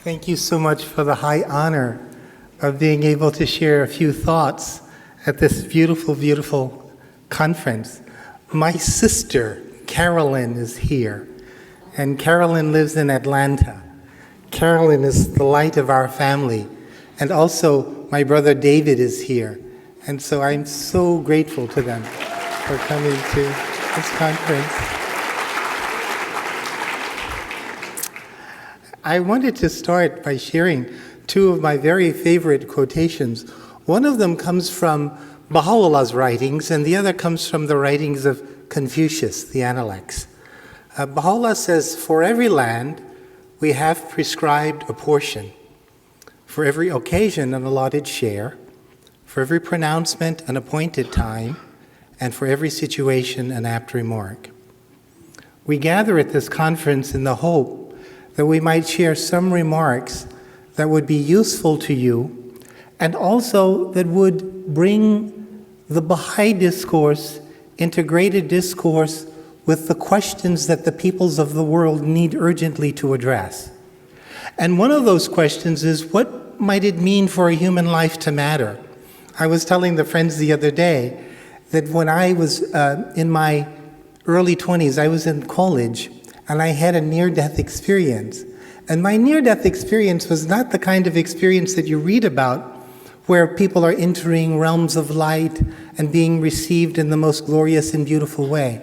Thank you so much for the high honor of being able to share a few thoughts at this beautiful, beautiful conference. My sister, Carolyn, is here, and Carolyn lives in Atlanta. Carolyn is the light of our family, and also my brother David is here, and so I'm so grateful to them for coming to this conference. I wanted to start by sharing two of my very favorite quotations. One of them comes from Baha'u'llah's writings, and the other comes from the writings of Confucius, the Analects. Baha'u'llah says, "For every land, we have prescribed a portion. For every occasion, an allotted share. For every pronouncement, an appointed time. And for every situation, an apt remark." We gather at this conference in the hope that we might share some remarks that would be useful to you, and also that would bring the Baha'i discourse into greater discourse with the questions that the peoples of the world need urgently to address. And one of those questions is, what might it mean for a human life to matter? I was telling the friends the other day that when I was in my early 20s, I was in college, and I had a near-death experience. And my near-death experience was not the kind of experience that you read about, where people are entering realms of light and being received in the most glorious and beautiful way.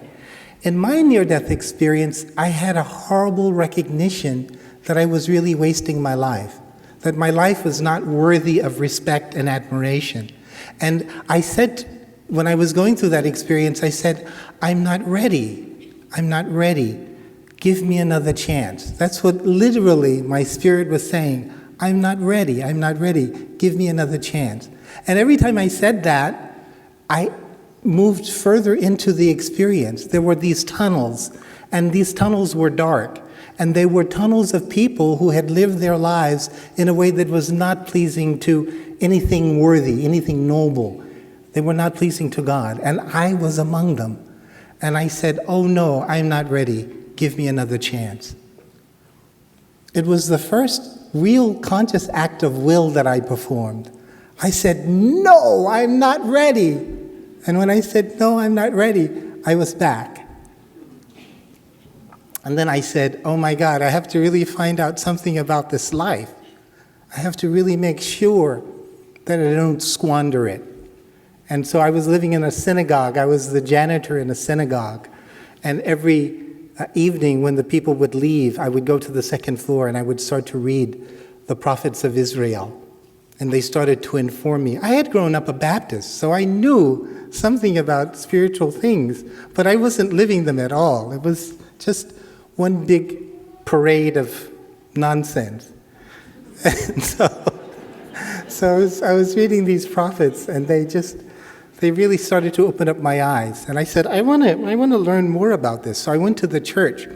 In my near-death experience, I had a horrible recognition that I was really wasting my life, that my life was not worthy of respect and admiration. And I said, when I was going through that experience, I said, I'm not ready. I'm not ready. Give me another chance. That's what literally my spirit was saying. I'm not ready. I'm not ready. Give me another chance. And every time I said that, I moved further into the experience. There were these tunnels, and these tunnels were dark. And they were tunnels of people who had lived their lives in a way that was not pleasing to anything worthy, anything noble. They were not pleasing to God. And I was among them. And I said, oh no, I'm not ready. Give me another chance. It was the first real conscious act of will that I performed. I said, no, I'm not ready. And when I said, no, I'm not ready, I was back. And then I said, oh my God, I have to really find out something about this life. I have to really make sure that I don't squander it. And so I was living in a synagogue. I was the janitor in a synagogue. And every evening when the people would leave, I would go to the second floor and I would start to read the prophets of Israel. And they started to inform me. I had grown up a Baptist, so I knew something about spiritual things, but I wasn't living them at all. It was just one big parade of nonsense. And so I was reading these prophets, and they really started to open up my eyes. And I said, I want to learn more about this. So I went to the church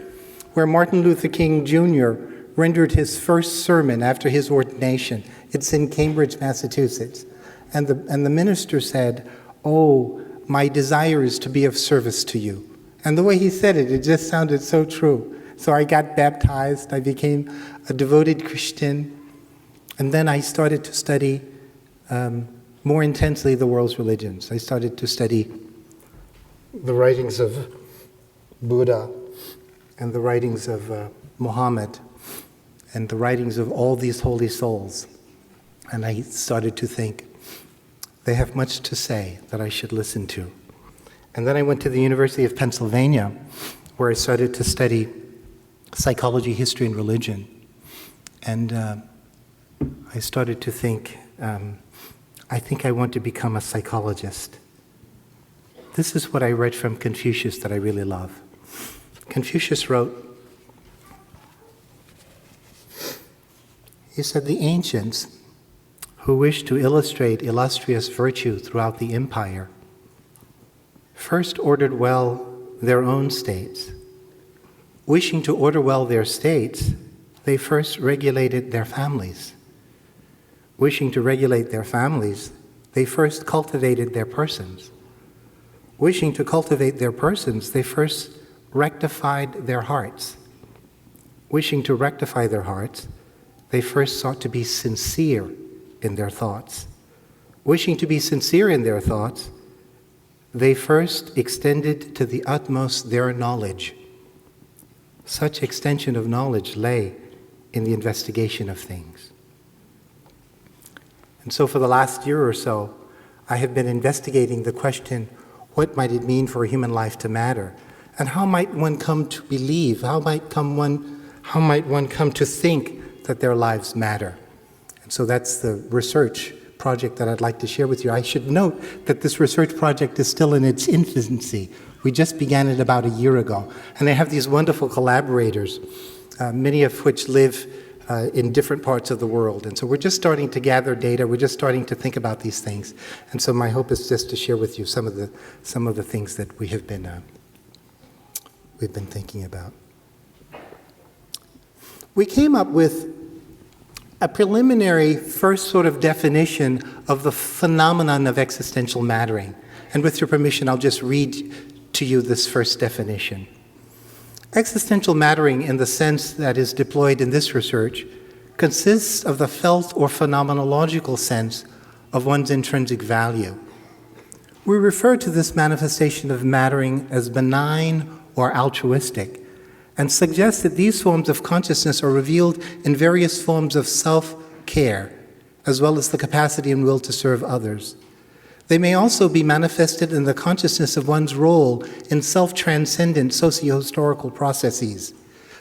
where Martin Luther King Jr. rendered his first sermon after his ordination. It's in Cambridge, Massachusetts. And the minister said, oh, my desire is to be of service to you. And the way he said it, it just sounded so true. So I got baptized. I became a devoted Christian. And then I started to study more intensely the world's religions. I started to study the writings of Buddha and the writings of Muhammad and the writings of all these holy souls. And I started to think, they have much to say that I should listen to. And then I went to the University of Pennsylvania, where I started to study psychology, history, and religion. And I started to think, I think I want to become a psychologist. This is what I read from Confucius that I really love. Confucius wrote, he said, the ancients who wished to illustrate illustrious virtue throughout the empire first ordered well their own states. Wishing to order well their states, they first regulated their families. Wishing to regulate their families, they first cultivated their persons. Wishing to cultivate their persons, they first rectified their hearts. Wishing to rectify their hearts, they first sought to be sincere in their thoughts. Wishing to be sincere in their thoughts, they first extended to the utmost their knowledge. Such extension of knowledge lay in the investigation of things. And so for the last year or so, I have been investigating the question, what might it mean for a human life to matter? And how might one come to believe, how might one come to think that their lives matter? And so that's the research project that I'd like to share with you. I should note that this research project is still in its infancy. We just began it about a year ago. And I have these wonderful collaborators, many of which live in different parts of the world. And so we're just starting to gather data. We're just starting to think about these things. And so my hope is just to share with you some of the things that we've been thinking about. We came up with a preliminary first sort of definition of the phenomenon of existential mattering. And with your permission, I'll just read to you this first definition. Existential mattering, in the sense that is deployed in this research, consists of the felt or phenomenological sense of one's intrinsic value. We refer to this manifestation of mattering as benign or altruistic, and suggest that these forms of consciousness are revealed in various forms of self-care, as well as the capacity and will to serve others. They may also be manifested in the consciousness of one's role in self-transcendent socio-historical processes,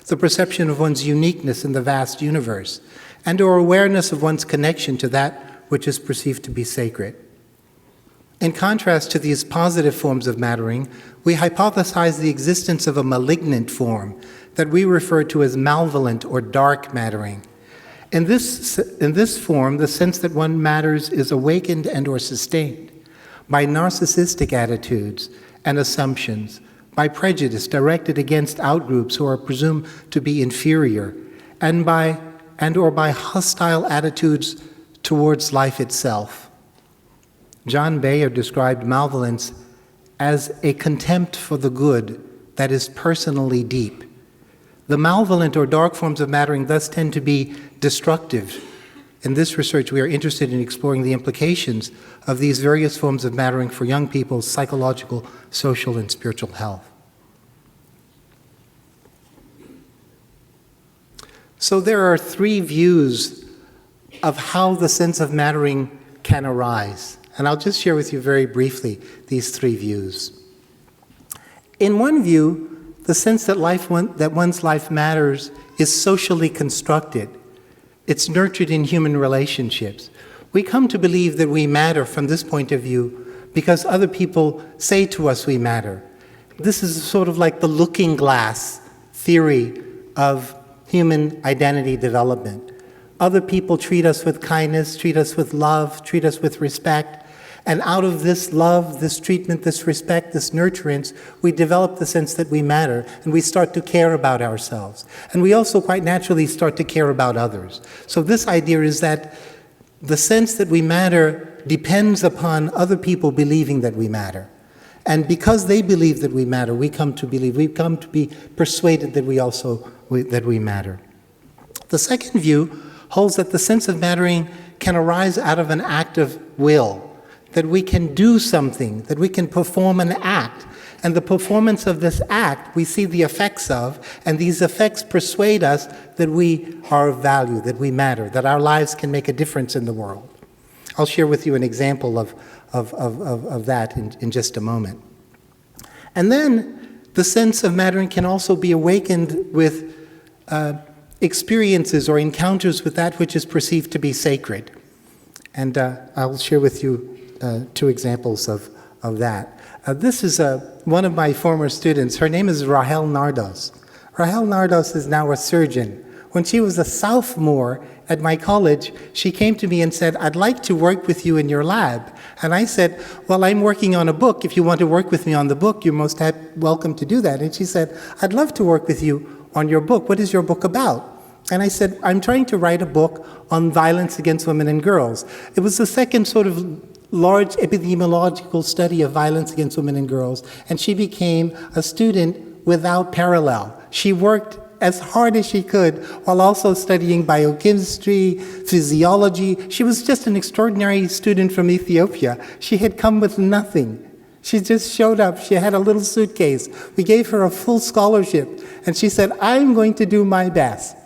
the perception of one's uniqueness in the vast universe, and/or awareness of one's connection to that which is perceived to be sacred. In contrast to these positive forms of mattering, we hypothesize the existence of a malignant form that we refer to as malevolent or dark mattering. In this form, the sense that one matters is awakened and/or sustained by narcissistic attitudes and assumptions, by prejudice directed against outgroups who are presumed to be inferior, and/or by hostile attitudes towards life itself. John Bayer described malevolence as a contempt for the good that is personally deep. The malevolent or dark forms of mattering thus tend to be destructive. In this research, we are interested in exploring the implications of these various forms of mattering for young people's psychological, social, and spiritual health. So there are three views of how the sense of mattering can arise. And I'll just share with you very briefly these three views. In one view, the sense that one's life matters is socially constructed. It's nurtured in human relationships. We come to believe that we matter from this point of view because other people say to us we matter. This is sort of like the looking glass theory of human identity development. Other people treat us with kindness, treat us with love, treat us with respect. And out of this love, this treatment, this respect, this nurturance, we develop the sense that we matter, and we start to care about ourselves. And we also quite naturally start to care about others. So this idea is that the sense that we matter depends upon other people believing that we matter. And because they believe that we matter, we come to be persuaded that we matter. The second view holds that the sense of mattering can arise out of an act of will, that we can do something, that we can perform an act. And the performance of this act, we see the effects of, and these effects persuade us that we are of value, that we matter, that our lives can make a difference in the world. I'll share with you an example of that in just a moment. And then the sense of mattering can also be awakened with experiences or encounters with that which is perceived to be sacred. And I'll share with you two examples of that. This is one of my former students. Her name is Rahel Nardos. Rahel Nardos is now a surgeon. When she was a sophomore at my college, she came to me and said, "I'd like to work with you in your lab." And I said, "Well, I'm working on a book. If you want to work with me on the book, you're most welcome to do that." And she said, "I'd love to work with you on your book. What is your book about?" And I said, "I'm trying to write a book on violence against women and girls." It was the second sort of large epidemiological study of violence against women and girls, and she became a student without parallel. She worked as hard as she could while also studying biochemistry, physiology. She was just an extraordinary student from Ethiopia. She had come with nothing. She just showed up. She had a little suitcase. We gave her a full scholarship, and she said, I'm going to do my best.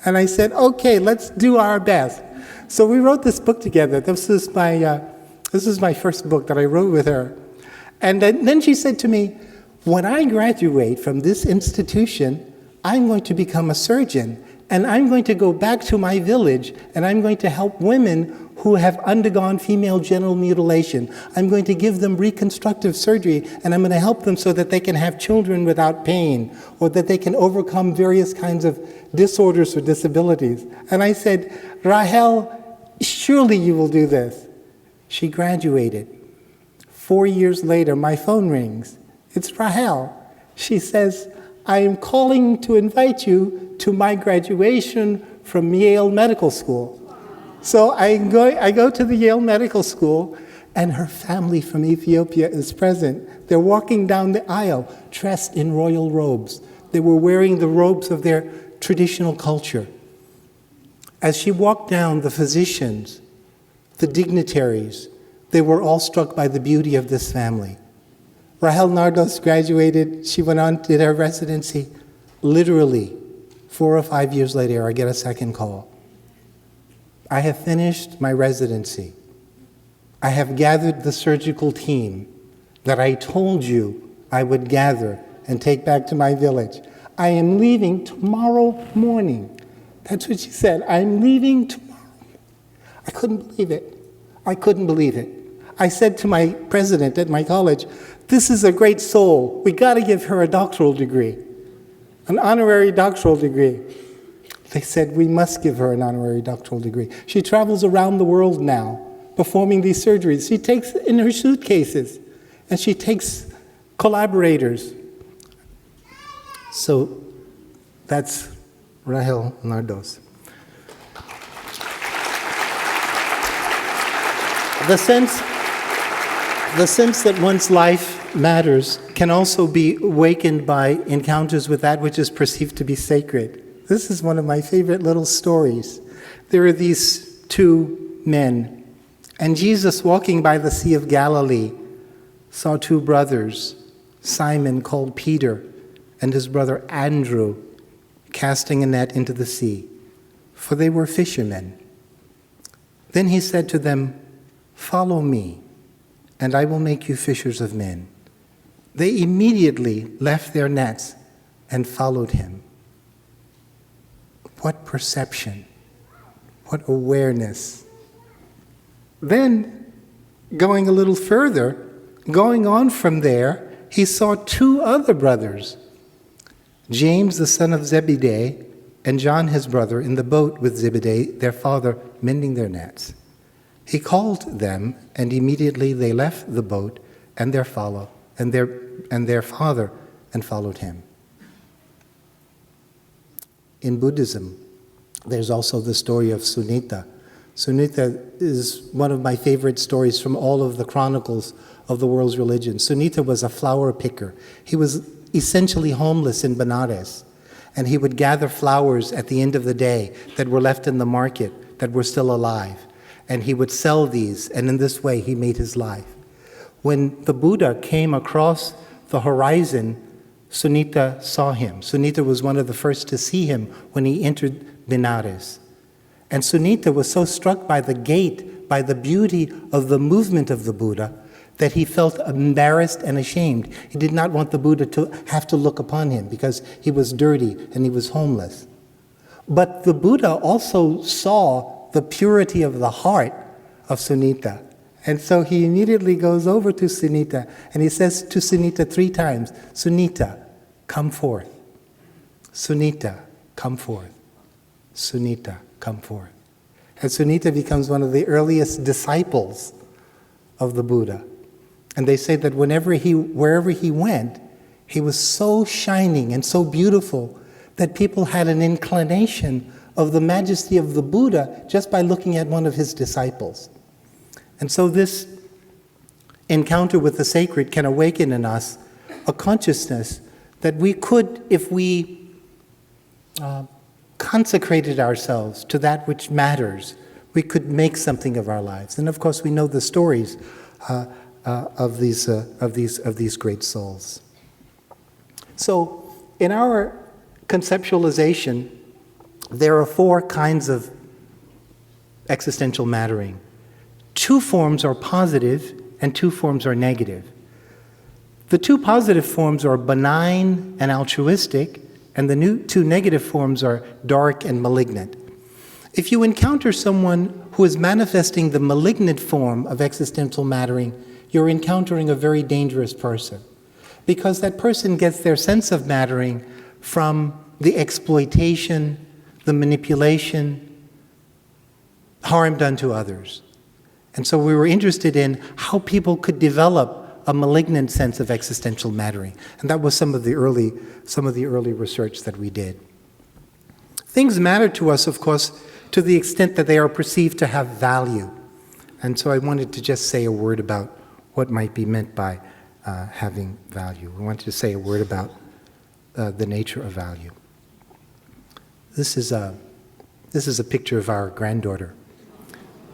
And I said, okay, let's do our best. So we wrote this book together. This is my first book that I wrote with her. And then she said to me, when I graduate from this institution, I'm going to become a surgeon, and I'm going to go back to my village, and I'm going to help women who have undergone female genital mutilation. I'm going to give them reconstructive surgery, and I'm going to help them so that they can have children without pain, or that they can overcome various kinds of disorders or disabilities. And I said, Rahel, surely you will do this. She graduated. 4 years later, my phone rings. It's Rahel. She says, I am calling to invite you to my graduation from Yale Medical School. So I go to the Yale Medical School, and her family from Ethiopia is present. They're walking down the aisle dressed in royal robes. They were wearing the robes of their traditional culture. As she walked down, the physicians, the dignitaries, they were all struck by the beauty of this family. Rahel Nardos graduated. She went on, did her residency. Literally, 4 or 5 years later, I get a second call. I have finished my residency. I have gathered the surgical team that I told you I would gather and take back to my village. I am leaving tomorrow morning. That's what she said. I'm leaving tomorrow. I couldn't believe it. I couldn't believe it. I said to my president at my college, this is a great soul. We got to give her a doctoral degree, an honorary doctoral degree. They said, we must give her an honorary doctoral degree. She travels around the world now, performing these surgeries. She takes in her suitcases, and she takes collaborators. So that's Rahel Nardos. The sense that one's life matters can also be awakened by encounters with that which is perceived to be sacred. This is one of my favorite little stories. There are these two men, and Jesus, walking by the Sea of Galilee, saw two brothers, Simon, called Peter, and his brother Andrew, casting a net into the sea, for they were fishermen. Then he said to them, follow me, and I will make you fishers of men. They immediately left their nets and followed him. What perception, what awareness. Then, going a little further, going on from there, he saw two other brothers, James the son of Zebedee and John his brother, in the boat with Zebedee, their father, mending their nets. He called them, and immediately they left the boat and their father and followed him. In Buddhism, there's also the story of Sunita. Sunita is one of my favorite stories from all of the chronicles of the world's religions. Sunita was a flower picker. He was essentially homeless in Benares, and he would gather flowers at the end of the day that were left in the market that were still alive. And he would sell these, and in this way he made his life. When the Buddha came across the horizon, Sunita saw him. Sunita was one of the first to see him when he entered Benares. And Sunita was so struck by the gait, by the beauty of the movement of the Buddha, that he felt embarrassed and ashamed. He did not want the Buddha to have to look upon him because he was dirty and he was homeless. But the Buddha also saw the purity of the heart of Sunita. And so he immediately goes over to Sunita and he says to Sunita 3 times, Sunita, come forth. Sunita, come forth. Sunita, come forth. And Sunita becomes one of the earliest disciples of the Buddha. And they say that wherever he went, he was so shining and so beautiful that people had an inclination of the majesty of the Buddha just by looking at one of his disciples. And so this encounter with the sacred can awaken in us a consciousness that we could, if we consecrated ourselves to that which matters, we could make something of our lives. And of course, we know the stories of these great souls. So, in our conceptualization, there are 4 kinds of existential mattering. 2 forms are positive and 2 forms are negative. The 2 positive forms are benign and altruistic, and the 2 negative forms are dark and malignant. If you encounter someone who is manifesting the malignant form of existential mattering, you're encountering a very dangerous person, because that person gets their sense of mattering from the exploitation, the manipulation, harm done to others. And so we were interested in how people could develop a malignant sense of existential mattering. And that was some of the early research that we did. Things matter to us, of course, to the extent that they are perceived to have value. And so I wanted to just say a word about what might be meant by having value. We wanted to say a word about the nature of value. This is a picture of our granddaughter.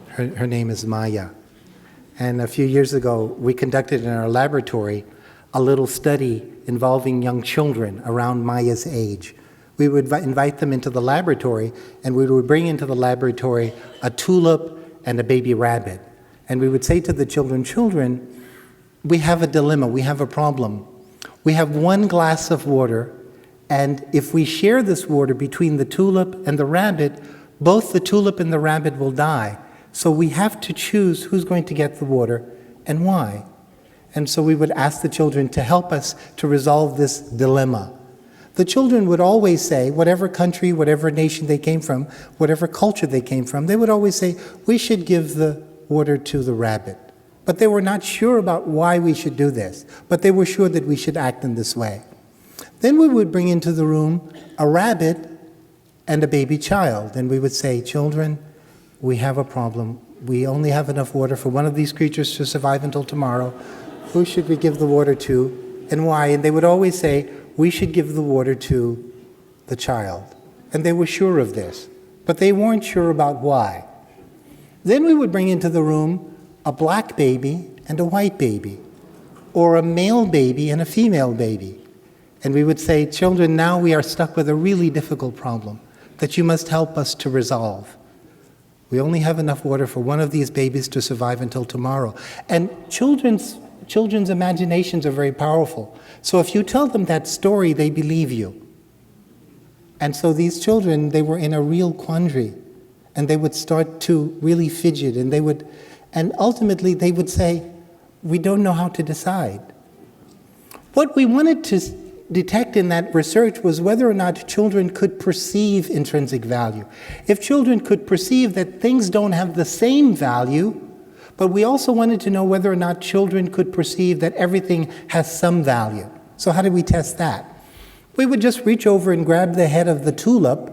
Her name is Maya. And a few years ago, we conducted in our laboratory a little study involving young children around Maya's age. We would invite them into the laboratory, and we would bring into the laboratory a tulip and a baby rabbit. And we would say to the children, we have a dilemma, we have a problem. We have 1 glass of water, and if we share this water between the tulip and the rabbit, both the tulip and the rabbit will die. So we have to choose who's going to get the water and why. And so we would ask the children to help us to resolve this dilemma. The children would always say, whatever country, whatever nation they came from, whatever culture they came from, they would always say, we should give the water to the rabbit. But they were not sure about why we should do this, but they were sure that we should act in this way. Then we would bring into the room a rabbit and a baby child, and we would say, children, we have a problem. We only have enough water for one of these creatures to survive until tomorrow. Who should we give the water to and why? And they would always say, we should give the water to the child. And they were sure of this, but they weren't sure about why. Then we would bring into the room a black baby and a white baby, or a male baby and a female baby. And we would say, children, now we are stuck with a really difficult problem that you must help us to resolve. We only have enough water for one of these babies to survive until tomorrow. And children's imaginations are very powerful. So if you tell them that story, they believe you. And so these children, they were in a real quandary. And they would start to really fidget. And ultimately they would say, we don't know how to decide. What we wanted to detect in that research was whether or not children could perceive intrinsic value. If children could perceive that things don't have the same value, but we also wanted to know whether or not children could perceive that everything has some value. So how did we test that? We would just reach over and grab the head of the tulip,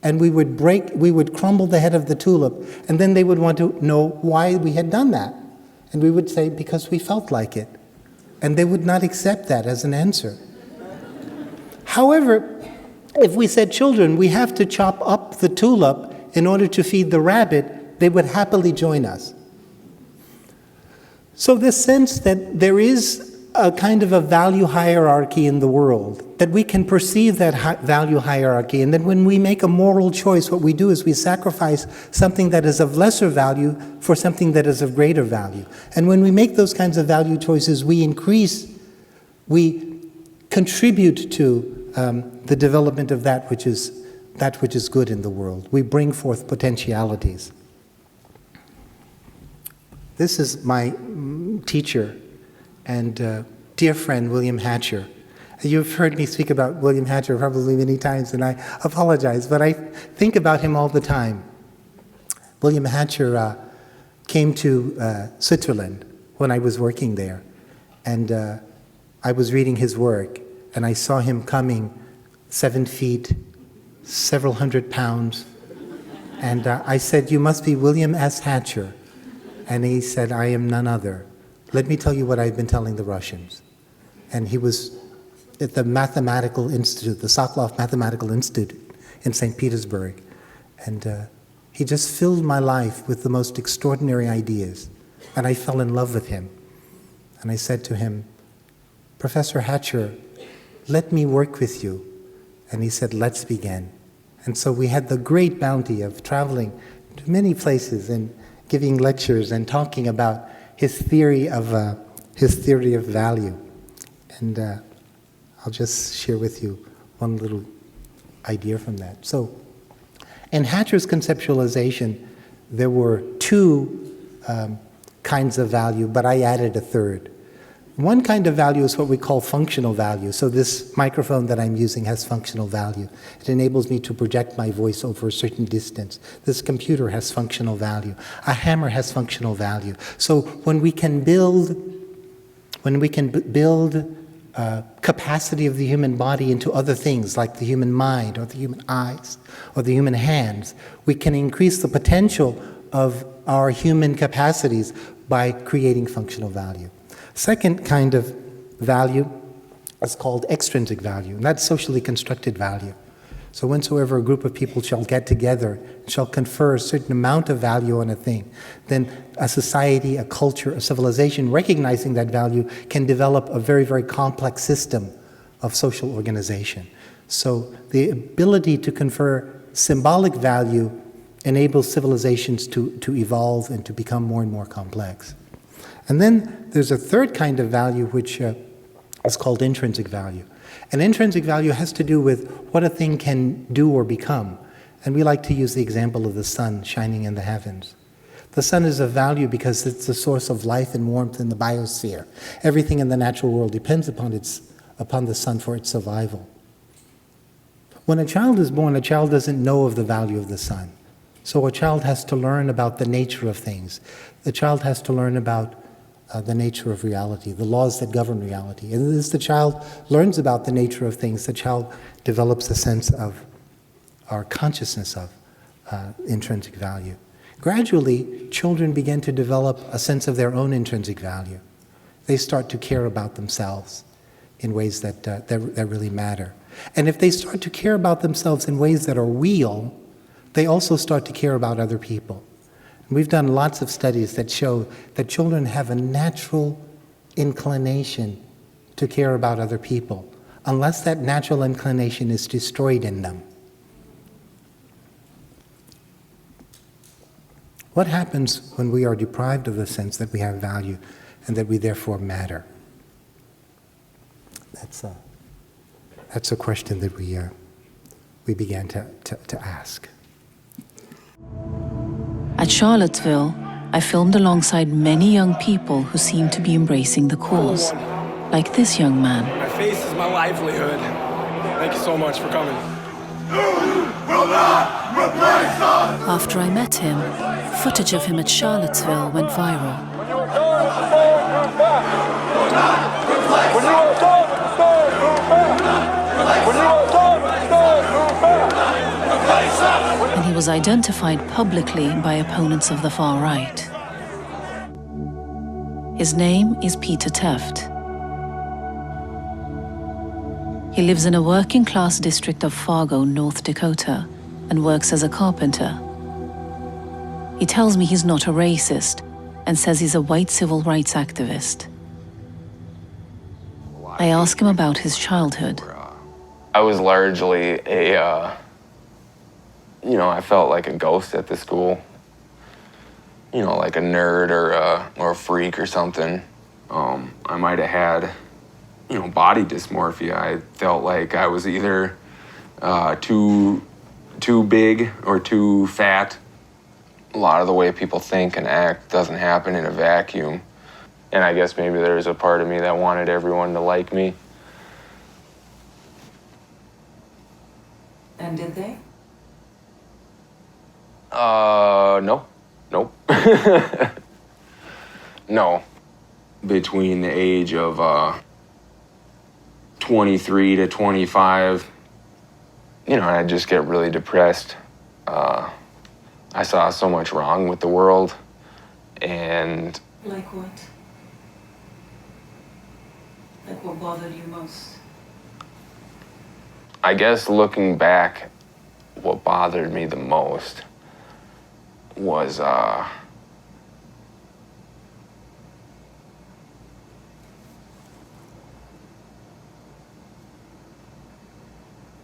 and we would crumble the head of the tulip, and then they would want to know why we had done that. And we would say, because we felt like it. And they would not accept that as an answer. However, if we said, children, we have to chop up the tulip in order to feed the rabbit, they would happily join us. So this sense that there is a kind of a value hierarchy in the world, that we can perceive that value hierarchy, and that when we make a moral choice, what we do is we sacrifice something that is of lesser value for something that is of greater value. And when we make those kinds of value choices, we contribute to the development of that which is good in the world. We bring forth potentialities. This is my teacher and dear friend, William Hatcher. You've heard me speak about William Hatcher probably many times, and I apologize, but I think about him all the time. William Hatcher came to Switzerland when I was working there, and I was reading his work, and I saw him coming 7 feet, several hundred pounds, and I said, "You must be William S. Hatcher." And he said, "I am none other. Let me tell you what I've been telling the Russians." And he was at the Mathematical Institute, the Sokolov Mathematical Institute in St. Petersburg. And he just filled my life with the most extraordinary ideas. And I fell in love with him. And I said to him, Professor Hatcher, let me work with you. And he said, let's begin. And so we had the great bounty of traveling to many places and giving lectures and talking about his theory of value. And I'll just share with you one little idea from that. So, in Hatcher's conceptualization, there were two kinds of value, but I added a third. One kind of value is what we call functional value. So this microphone that I'm using has functional value. It enables me to project my voice over a certain distance. This computer has functional value. A hammer has functional value. So when we can build capacity of the human body into other things like the human mind or the human eyes or the human hands, we can increase the potential of our human capacities by creating functional value. Second kind of value is called extrinsic value, and that's socially constructed value. So whensoever a group of people shall get together, shall confer a certain amount of value on a thing, then a society, a culture, a civilization, recognizing that value, can develop a very, very complex system of social organization. So the ability to confer symbolic value enables civilizations to evolve and to become more and more complex. And then there's a third kind of value which is called intrinsic value. And intrinsic value has to do with what a thing can do or become. And we like to use the example of the sun shining in the heavens. The sun is of value because it's the source of life and warmth in the biosphere. Everything in the natural world depends upon the sun for its survival. When a child is born, a child doesn't know of the value of the sun. So a child has to learn about the nature of things. The child has to learn about the nature of reality, the laws that govern reality. And as the child learns about the nature of things, the child develops a sense of, or consciousness of, intrinsic value. Gradually, children begin to develop a sense of their own intrinsic value. They start to care about themselves in ways that really matter. And if they start to care about themselves in ways that are real, they also start to care about other people. We've done lots of studies that show that children have a natural inclination to care about other people, unless that natural inclination is destroyed in them. What happens when we are deprived of the sense that we have value and that we therefore matter? That's a question that we began to ask. At Charlottesville, I filmed alongside many young people who seemed to be embracing the cause, like this young man. My face is my livelihood. Thank you so much for coming. You will not replace us! After I met him, footage of him at Charlottesville went viral. When you are done with the storm, move back. When you are done with the storm, move back. When you are done with the storm, move back. And he was identified publicly by opponents of the far right. His name is Peter Teft. He lives in a working-class district of Fargo, North Dakota, and works as a carpenter. He tells me he's not a racist and says he's a white civil rights activist. I ask him about his childhood. I was largely I felt like a ghost at the school. Like a nerd or a freak or something. I might have had, body dysmorphia. I felt like I was either too big or too fat. A lot of the way people think and act doesn't happen in a vacuum. And I guess maybe there's a part of me that wanted everyone to like me. And did they? No. Nope. No. Between the age of 23 to 25, I'd just get really depressed. I saw so much wrong with the world, and... Like what? Like what bothered you most? I guess looking back what bothered me the most was I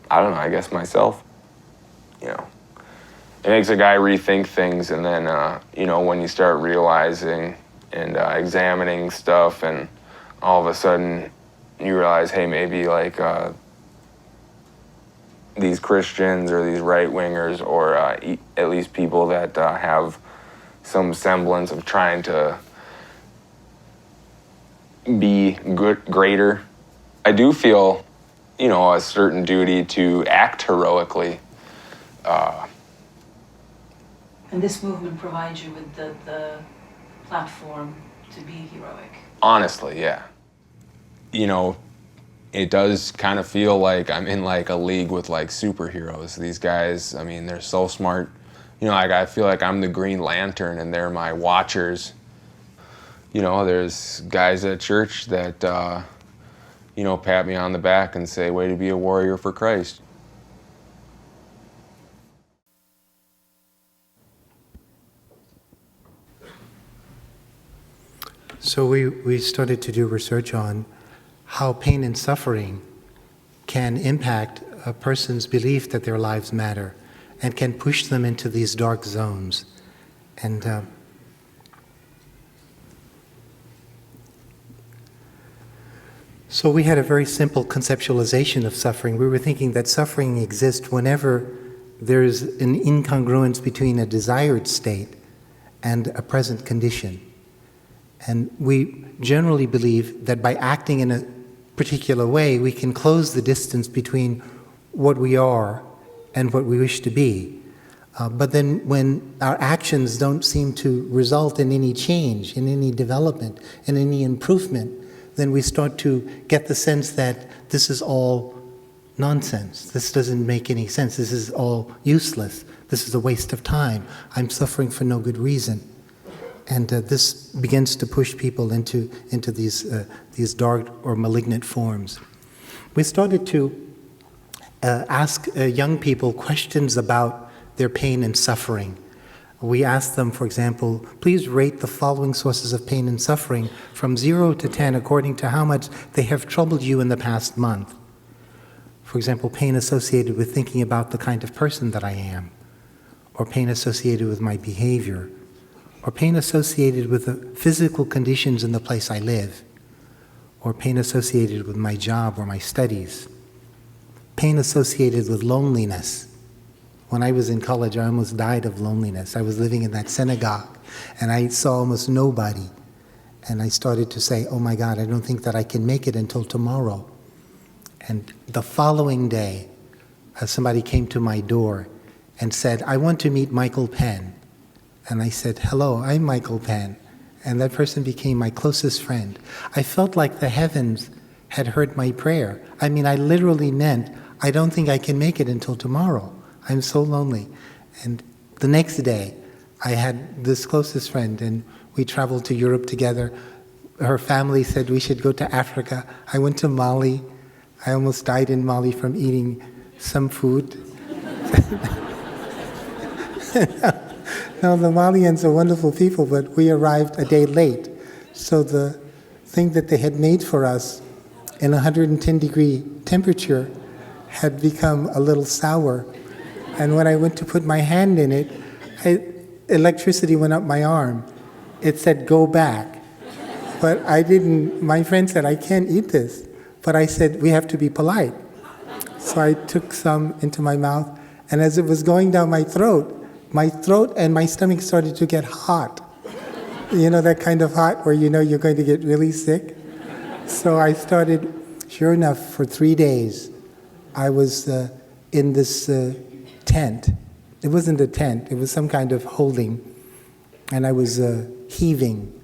don't know, I guess myself. You know, it makes a guy rethink things, and then, you know, when you start realizing and examining stuff, and all of a sudden you realize, hey, maybe like these Christians or these right-wingers, or at least people that have some semblance of trying to be good, greater. I do feel, you know, a certain duty to act heroically. And this movement provides you with the platform to be heroic. Honestly, yeah. You know, it does kind of feel like I'm in like a league with like superheroes. These guys, I mean, they're so smart. You know, like I feel like I'm the Green Lantern and they're my watchers. You know, there's guys at church that, you know, pat me on the back and say, way to be a warrior for Christ. So we started to do research on how pain and suffering can impact a person's belief that their lives matter and can push them into these dark zones. And so we had a very simple conceptualization of suffering. We were thinking that suffering exists whenever there's an incongruence between a desired state and a present condition. And we generally believe that by acting in a particular way, we can close the distance between what we are and what we wish to be. But then when our actions don't seem to result in any change, in any development, in any improvement, then we start to get the sense that this is all nonsense. This doesn't make any sense. This is all useless. This is a waste of time. I'm suffering for no good reason. And this begins to push people into these dark or malignant forms. We started to ask young people questions about their pain and suffering. We asked them, for example, please rate the following sources of pain and suffering from 0 to 10 according to how much they have troubled you in the past month. For example, pain associated with thinking about the kind of person that I am, or pain associated with my behavior, or pain associated with the physical conditions in the place I live, or pain associated with my job or my studies, pain associated with loneliness. When I was in college, I almost died of loneliness. I was living in that synagogue, and I saw almost nobody. And I started to say, oh my God, I don't think that I can make it until tomorrow. And the following day, somebody came to my door and said, I want to meet Michael Penn. And I said, hello, I'm Michael Penn. And that person became my closest friend. I felt like the heavens had heard my prayer. I mean, I literally meant, I don't think I can make it until tomorrow. I'm so lonely. And the next day, I had this closest friend, and we traveled to Europe together. Her family said we should go to Africa. I went to Mali. I almost died in Mali from eating some food. No, the Malians are wonderful people, but we arrived a day late. So the thing that they had made for us in 110-degree temperature had become a little sour. And when I went to put my hand in it, electricity went up my arm. It said, go back. But I didn't, my friend said, I can't eat this. But I said, we have to be polite. So I took some into my mouth, and as it was going down my throat and my stomach started to get hot. You know, that kind of hot where you know you're going to get really sick? So I started, sure enough, for 3 days, I was in this tent. It wasn't a tent, it was some kind of holding. And I was heaving.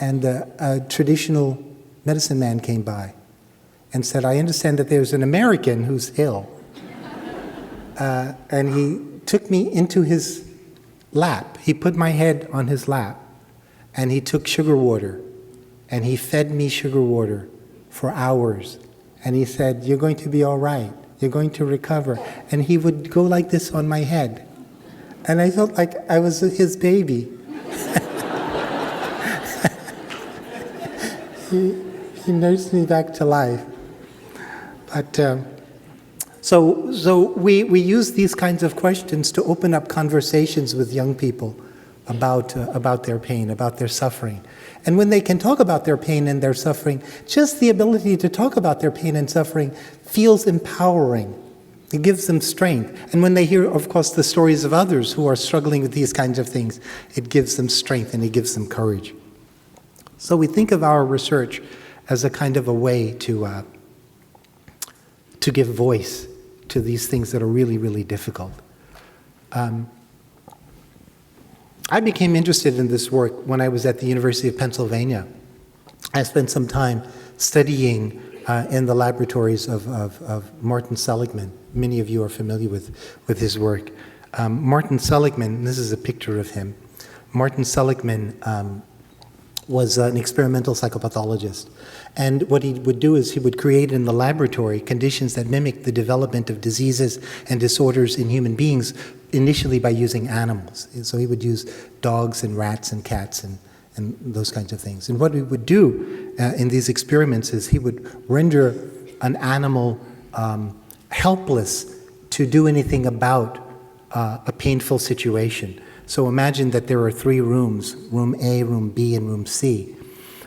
And a traditional medicine man came by and said, I understand that there's an American who's ill. And he took me into his lap. He put my head on his lap, and he took sugar water, and he fed me sugar water for hours. And he said, you're going to be all right. You're going to recover. And he would go like this on my head. And I felt like I was his baby. He nursed me back to life. But so we use these kinds of questions to open up conversations with young people about their pain, about their suffering. And when they can talk about their pain and their suffering, just the ability to talk about their pain and suffering feels empowering. It gives them strength. And when they hear, of course, the stories of others who are struggling with these kinds of things, it gives them strength and it gives them courage. So we think of our research as a kind of a way to give voice to these things that are really, really difficult. I became interested in this work when I was at the University of Pennsylvania. I spent some time studying in the laboratories of Martin Seligman. Many of you are familiar with his work. Martin Seligman, this is a picture of him. Martin Seligman was an experimental psychopathologist. And what he would do is he would create in the laboratory conditions that mimic the development of diseases and disorders in human beings, initially by using animals. And so he would use dogs and rats and cats and those kinds of things. And what he would do in these experiments is he would render an animal helpless to do anything about a painful situation. So imagine that there are 3 rooms, room A, room B, and room C.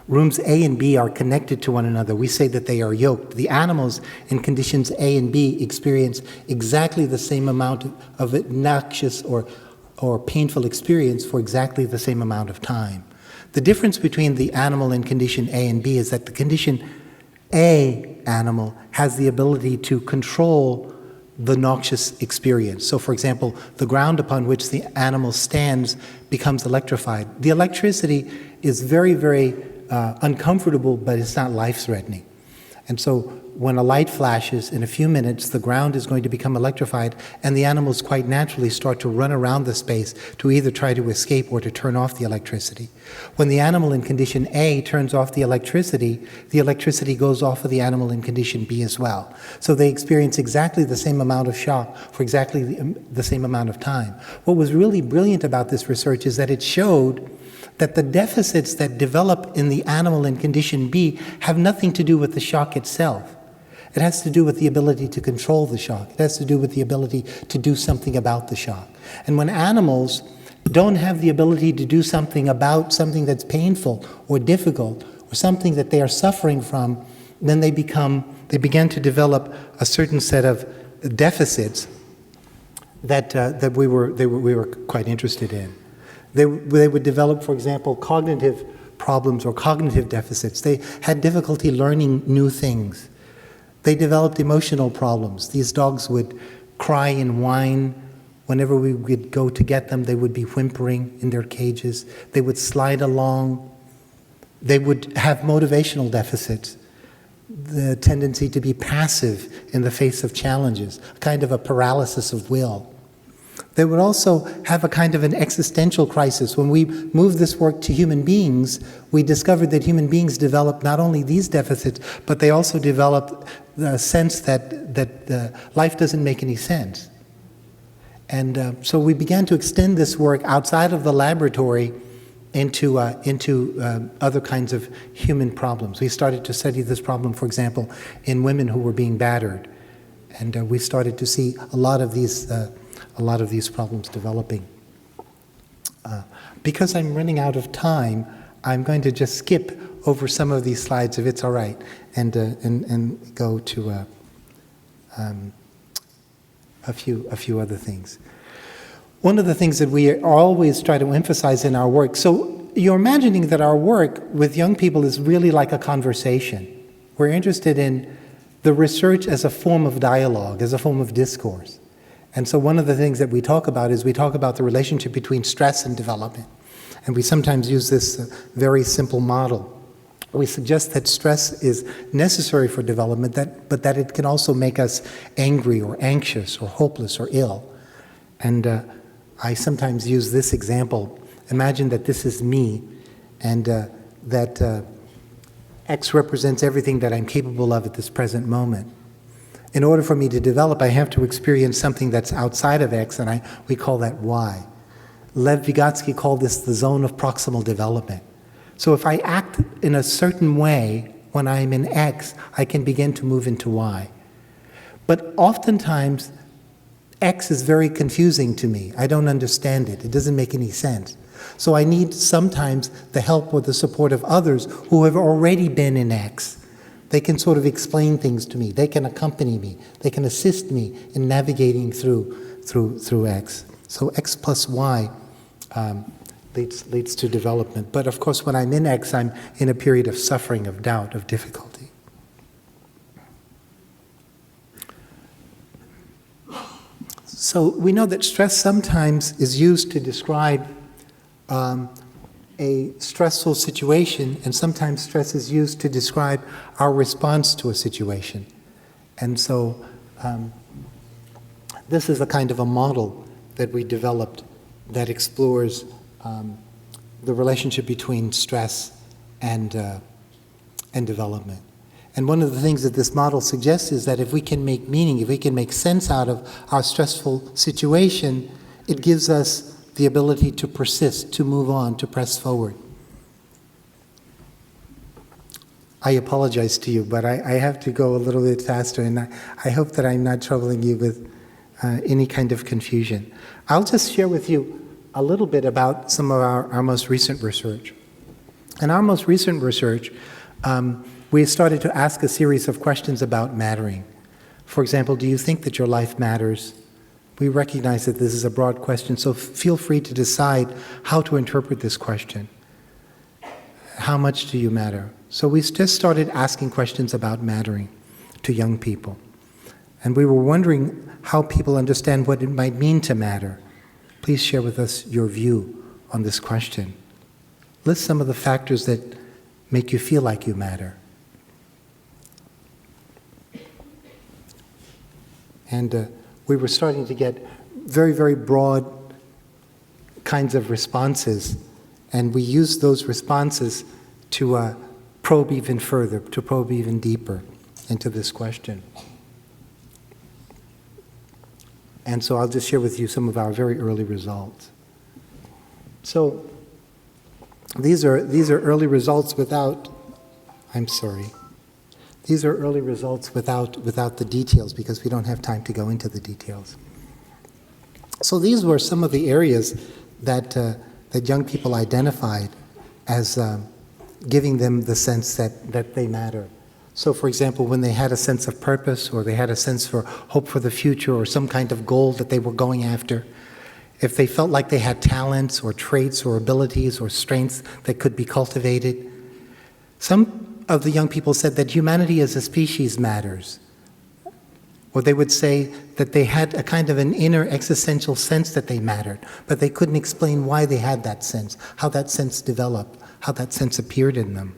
Rooms A and B are connected to one another. We say that they are yoked. The animals in conditions A and B experience exactly the same amount of obnoxious or painful experience for exactly the same amount of time. The difference between the animal in condition A and B is that the condition A animal has the ability to control the noxious experience. So, for example, the ground upon which the animal stands becomes electrified. The electricity is very, very uncomfortable, but it's not life-threatening. And so when a light flashes, in a few minutes, the ground is going to become electrified, and the animals quite naturally start to run around the space to either try to escape or to turn off the electricity. When the animal in condition A turns off the electricity goes off of the animal in condition B as well. So they experience exactly the same amount of shock for exactly the same amount of time. What was really brilliant about this research is that it showed that the deficits that develop in the animal in condition B have nothing to do with the shock itself. It has to do with the ability to control the shock. It has to do with the ability to do something about the shock. And when animals don't have the ability to do something about something that's painful or difficult or something that they are suffering from, then they begin to develop a certain set of deficits that we were quite interested in. They would develop, for example, cognitive problems or cognitive deficits. They had difficulty learning new things. They developed emotional problems. These dogs would cry and whine. Whenever we would go to get them, they would be whimpering in their cages. They would slide along. They would have motivational deficits, the tendency to be passive in the face of challenges, a kind of a paralysis of will. They would also have a kind of an existential crisis. When we moved this work to human beings, we discovered that human beings develop not only these deficits, but they also develop the sense that life doesn't make any sense. And so we began to extend this work outside of the laboratory into other kinds of human problems. We started to study this problem, for example, in women who were being battered. And we started to see a lot of these problems developing. Because I'm running out of time, I'm going to just skip over some of these slides, if it's all right, and go to a few other things. One of the things that we always try to emphasize in our work, so you're imagining that our work with young people is really like a conversation. We're interested in the research as a form of dialogue, as a form of discourse. And so one of the things that we talk about is we talk about the relationship between stress and development. And we sometimes use this very simple model. We suggest that stress is necessary for development, but that it can also make us angry or anxious or hopeless or ill. And I sometimes use this example. Imagine that this is me, and that X represents everything that I'm capable of at this present moment. In order for me to develop, I have to experience something that's outside of X, and we call that Y. Lev Vygotsky called this the zone of proximal development. So if I act in a certain way when I'm in X, I can begin to move into Y. But oftentimes, X is very confusing to me. I don't understand it. It doesn't make any sense. So I need sometimes the help or the support of others who have already been in X. They can sort of explain things to me. They can accompany me. They can assist me in navigating through X. So X plus Y leads to development. But of course, when I'm in X, I'm in a period of suffering, of doubt, of difficulty. So we know that stress sometimes is used to describe a stressful situation, and sometimes stress is used to describe our response to a situation. And so this is a kind of a model that we developed that explores the relationship between stress and development. And one of the things that this model suggests is that if we can make meaning, if we can make sense out of our stressful situation, it gives us the ability to persist, to move on, to press forward. I apologize to you, but I have to go a little bit faster, and I hope that I'm not troubling you with any kind of confusion. I'll just share with you a little bit about some of our most recent research. In our most recent research, we started to ask a series of questions about mattering. For example, do you think that your life matters? We recognize that this is a broad question, so feel free to decide how to interpret this question. How much do you matter? So we just started asking questions about mattering to young people. And we were wondering how people understand what it might mean to matter. Please share with us your view on this question. List some of the factors that make you feel like you matter. And we were starting to get very, very broad kinds of responses, and we used those responses to probe even further, to probe even deeper into this question. And so I'll just share with you some of our very early results. So these are early results without, these are early results without the details, because we don't have time to go into the details. So these were some of the areas that young people identified as giving them the sense that they matter. So for example, when they had a sense of purpose, or they had a sense for hope for the future, or some kind of goal that they were going after, if they felt like they had talents or traits or abilities or strengths that could be cultivated, some of the young people said that humanity as a species matters. Or they would say that they had a kind of an inner existential sense that they mattered, but they couldn't explain why they had that sense, how that sense developed, how that sense appeared in them.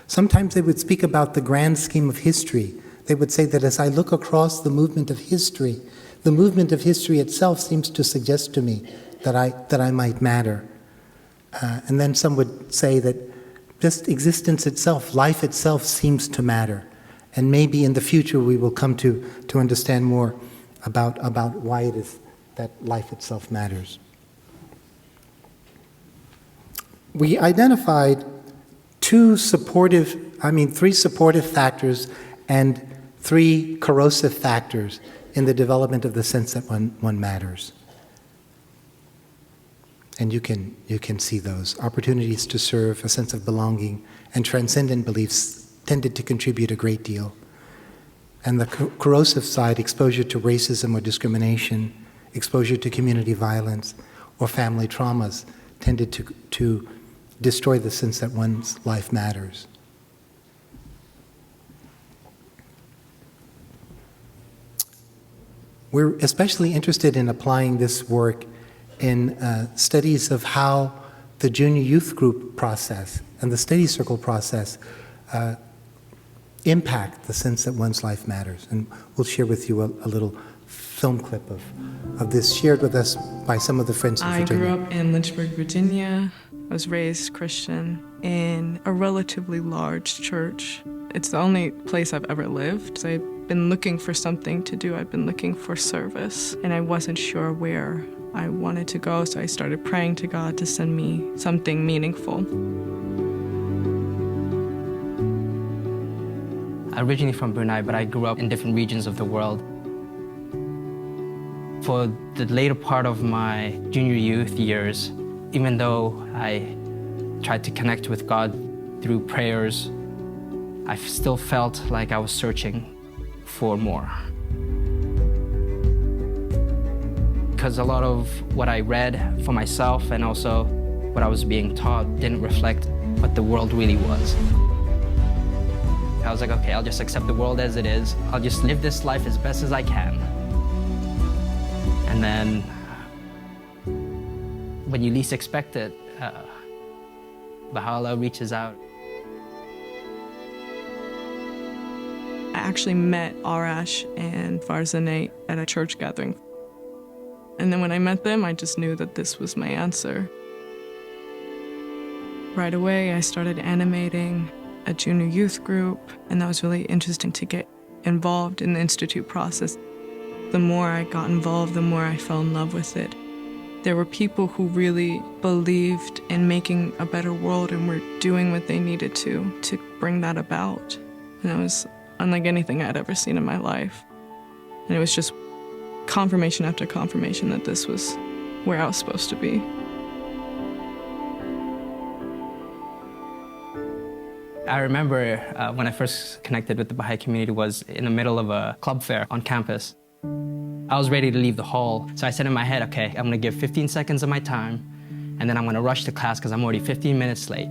Sometimes they would speak about the grand scheme of history. They would say that as I look across the movement of history itself seems to suggest to me that I might matter. And then some would say that just existence itself, life itself seems to matter. And maybe in the future we will come to understand more about why it is that life itself matters. We identified three supportive factors and 3 corrosive factors in the development of the sense that one matters. And you can see those. Opportunities to serve, a sense of belonging, and transcendent beliefs tended to contribute a great deal. And the corrosive side, exposure to racism or discrimination, exposure to community violence, or family traumas, tended to destroy the sense that one's life matters. We're especially interested in applying this work in studies of how the junior youth group process and the study circle process impact the sense that one's life matters. And we'll share with you a little film clip of this, shared with us by some of the friends in Virginia. I grew up in Lynchburg, Virginia. I was raised Christian in a relatively large church. It's the only place I've ever lived. So I been looking for something to do. I've been looking for service, and I wasn't sure where I wanted to go, so I started praying to God to send me something meaningful. I'm originally from Brunei, but I grew up in different regions of the world. For the later part of my junior youth years, even though I tried to connect with God through prayers, I still felt like I was searching for more. Because a lot of what I read for myself and also what I was being taught didn't reflect what the world really was. I was like, okay, I'll just accept the world as it is. I'll just live this life as best as I can. And then, when you least expect it, Baha'u'llah reaches out. I actually met Arash and Farzaneh at a church gathering. And then when I met them, I just knew that this was my answer. Right away, I started animating a junior youth group, and that was really interesting to get involved in the institute process. The more I got involved, the more I fell in love with it. There were people who really believed in making a better world and were doing what they needed to bring that about. And it was unlike anything I'd ever seen in my life. And it was just confirmation after confirmation that this was where I was supposed to be. I remember when I first connected with the Baha'i community was in the middle of a club fair on campus. I was ready to leave the hall, so I said in my head, okay, I'm gonna give 15 seconds of my time, and then I'm gonna rush to class because I'm already 15 minutes late.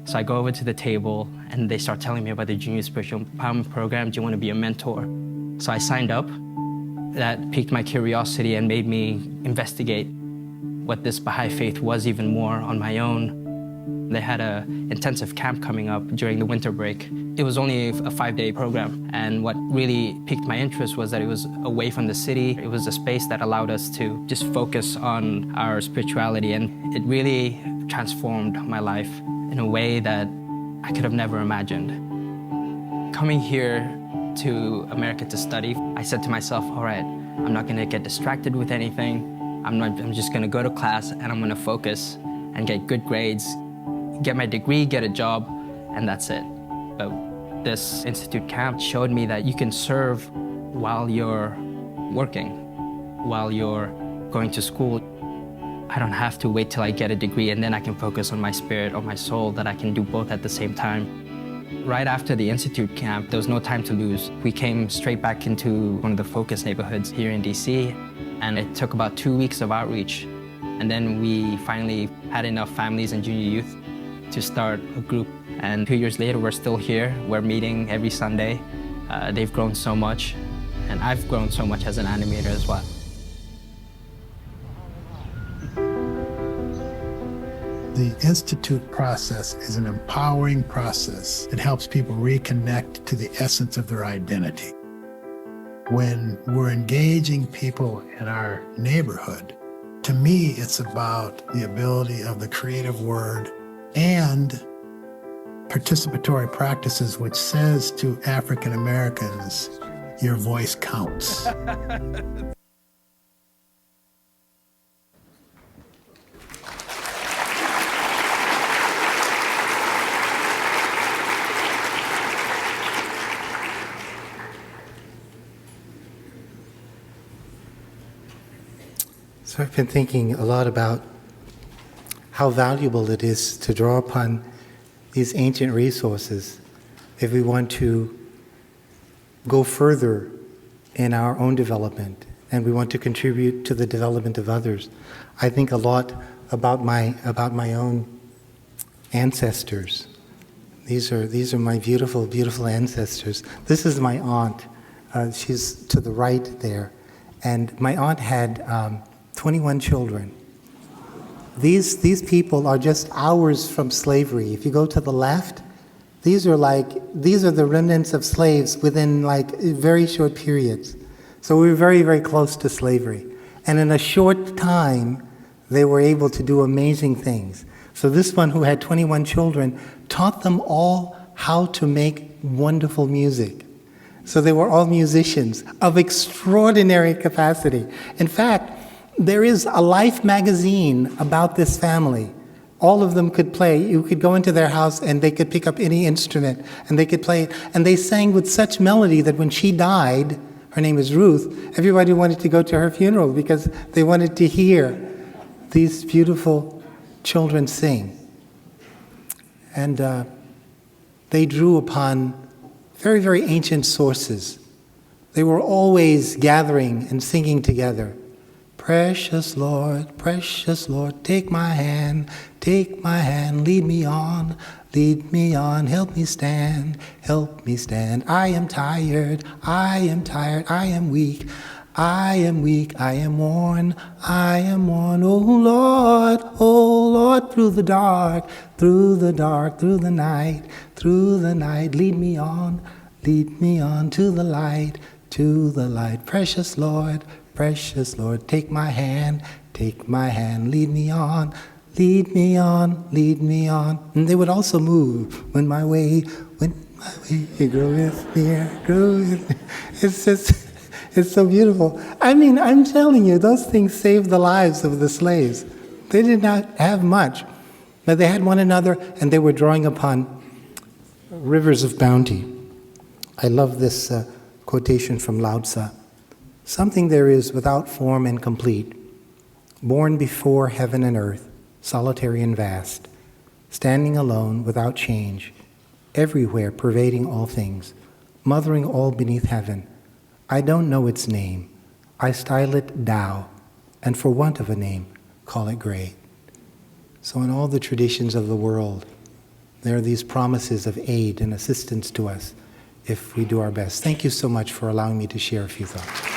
So I go over to the table, and they start telling me about the Junior Spiritual Empowerment Program. Do you want to be a mentor? So I signed up. That piqued my curiosity and made me investigate what this Baha'i faith was even more on my own. They had an intensive camp coming up during the winter break. It was only a 5-day program, and what really piqued my interest was that it was away from the city. It was a space that allowed us to just focus on our spirituality, and it really transformed my life in a way that I could have never imagined. Coming here to America to study, I said to myself, all right, I'm not gonna get distracted with anything. I'm just gonna go to class and I'm gonna focus and get good grades, get my degree, get a job, and that's it. But this institute camp showed me that you can serve while you're working, while you're going to school. I don't have to wait till I get a degree and then I can focus on my spirit or my soul, that I can do both at the same time. Right after the institute camp, there was no time to lose. We came straight back into one of the focus neighborhoods here in DC, and it took about 2 weeks of outreach. And then we finally had enough families and junior youth to start a group. And 2 years later, we're still here. We're meeting every Sunday. They've grown so much, and I've grown so much as an animator as well. The Institute process is an empowering process. It helps people reconnect to the essence of their identity. When we're engaging people in our neighborhood, to me, it's about the ability of the creative word and participatory practices, which says to African Americans, your voice counts. So I've been thinking a lot about how valuable it is to draw upon these ancient resources if we want to go further in our own development and we want to contribute to the development of others. I think a lot about my own ancestors. These are my beautiful, beautiful ancestors. This is my aunt. She's to the right there. And my aunt had 21 children. These people are just hours from slavery. If you go to the left, these are the remnants of slaves within very short periods. So we were very, very close to slavery. And in a short time, they were able to do amazing things. So this one who had 21 children taught them all how to make wonderful music. So they were all musicians of extraordinary capacity. In fact, there is a Life magazine about this family. All of them could play. You could go into their house and they could pick up any instrument and they could play it. And they sang with such melody that when she died, her name is Ruth, everybody wanted to go to her funeral because they wanted to hear these beautiful children sing. And they drew upon very, very ancient sources. They were always gathering and singing together. Precious Lord, take my hand, lead me on, help me stand, I am tired, I am weak, I am worn, oh Lord, through the dark, through the night, lead me on to the light, precious Lord, take my hand, lead me on. And they would also move when my way, grow with me. It's so beautiful. I mean, I'm telling you, those things saved the lives of the slaves. They did not have much, but they had one another, and they were drawing upon rivers of bounty. I love this quotation from Lao Tzu. Something there is without form and complete, born before heaven and earth, solitary and vast, standing alone without change, everywhere pervading all things, mothering all beneath heaven. I don't know its name. I style it Tao, and for want of a name, call it great. So in all the traditions of the world, there are these promises of aid and assistance to us if we do our best. Thank you so much for allowing me to share a few thoughts.